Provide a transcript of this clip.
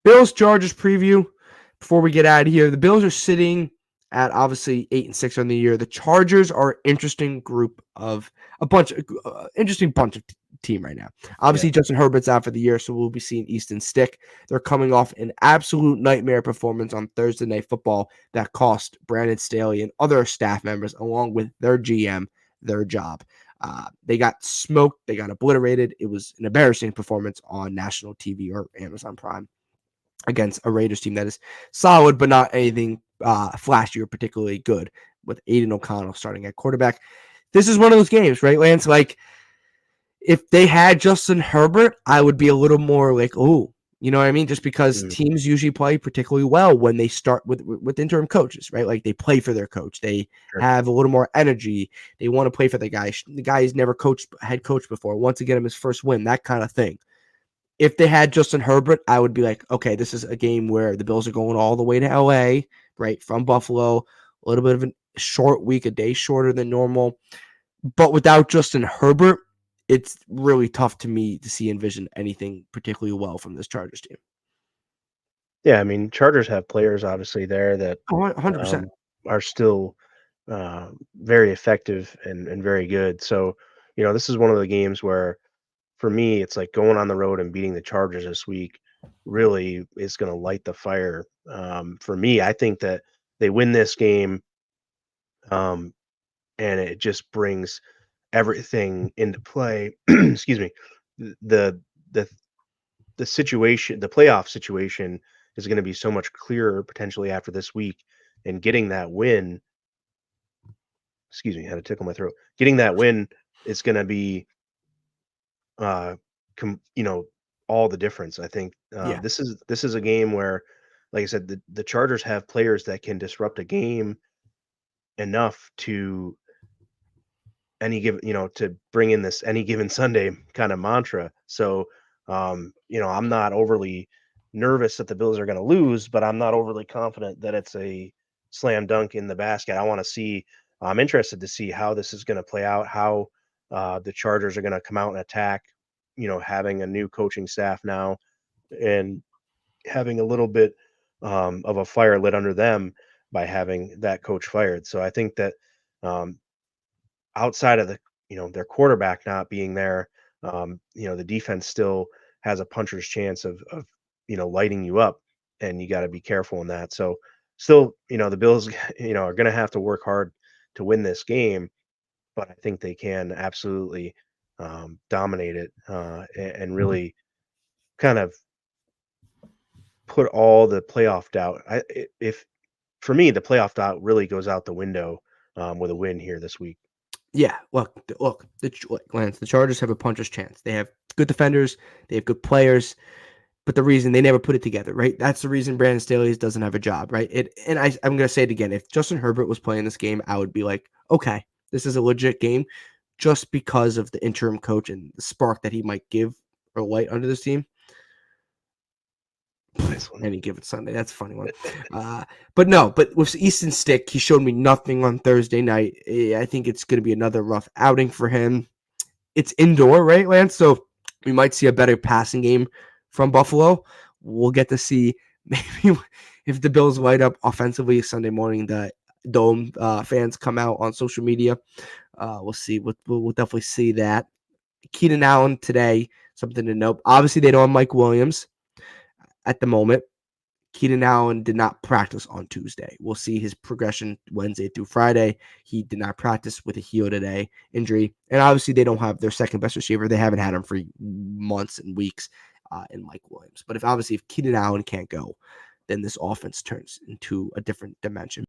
Bills Chargers preview before we get out of here. The Bills are sitting at obviously 8-6 on the year. The Chargers are interesting group of interesting bunch of team right now. Obviously, Yeah. Justin Herbert's out for the year, so we'll be seeing Easton Stick. They're coming off an absolute nightmare performance on Thursday Night Football that cost Brandon Staley and other staff members, along with their GM, their job. They got smoked. They got obliterated. It was an embarrassing performance on national TV or Amazon Prime against a Raiders team that is solid, but not anything flashy or particularly good, with Aiden O'Connell starting at quarterback. This is one of those games, right, Lance? Like, if they had Justin Herbert, I would be a little more like, oh, you know what I mean? Just because teams usually play particularly well when they start with interim coaches, right? Like, they play for their coach. They have a little more energy. They want to play for the guy. The guy's never head coach before, wants to get him his first win, that kind of thing. If they had Justin Herbert, I would be like, okay, this is a game where the Bills are going all the way to LA, right, from Buffalo, a little bit of a short week, a day shorter than normal. But without Justin Herbert, it's really tough to me to envision anything particularly well from this Chargers team. Yeah, I mean, Chargers have players obviously there that 100%. Are still very effective and very good. So, this is one of the games where, for me, it's like going on the road and beating the Chargers this week really is going to light the fire. For me, I think that they win this game, and it just brings everything into play. Excuse me. The the the situation, the playoff situation, is going to be so much clearer potentially after this week, and getting that win. Excuse me, had to tickle my throat. Getting that win is going to be, uh, all the difference. I think Yeah. this is a game where, like I said, the Chargers have players that can disrupt a game enough to to bring in this any given Sunday kind of mantra. So, I'm not overly nervous that the Bills are going to lose, but I'm not overly confident that it's a slam dunk in the basket. I'm interested to see how this is going to play out, how the Chargers are going to come out and attack, having a new coaching staff now and having a little bit of a fire lit under them by having that coach fired. So I think that, um, outside of their quarterback not being there, the defense still has a puncher's chance of lighting you up, and you got to be careful in that. So still, the Bills, are going to have to work hard to win this game, but I think they can absolutely dominate it, and really kind of put all the playoff doubt. If for me, the playoff doubt really goes out the window with a win here this week. Yeah, look, Lance, the Chargers have a puncher's chance. They have good defenders. They have good players. But the reason they never put it together, right? That's the reason Brandon Staley doesn't have a job, right? I'm going to say it again. If Justin Herbert was playing this game, I would be like, okay, this is a legit game, just because of the interim coach and the spark that he might give or light under this team. Nice one. Any given Sunday, that's a funny one. But with Easton Stick, he showed me nothing on Thursday night. I think it's going to be another rough outing for him. It's indoor, right, Lance? So we might see a better passing game from Buffalo. We'll get to see maybe if the Bills light up offensively Sunday morning, the Dome fans come out on social media. We'll see. We'll definitely see that. Keenan Allen today, something to note. Obviously, they don't have Mike Williams at the moment. Keenan Allen did not practice on Tuesday. We'll see his progression Wednesday through Friday. He did not practice with a heel today injury. And obviously, they don't have their second best receiver. They haven't had him for months and weeks in Mike Williams. But if Keenan Allen can't go, then this offense turns into a different dimension.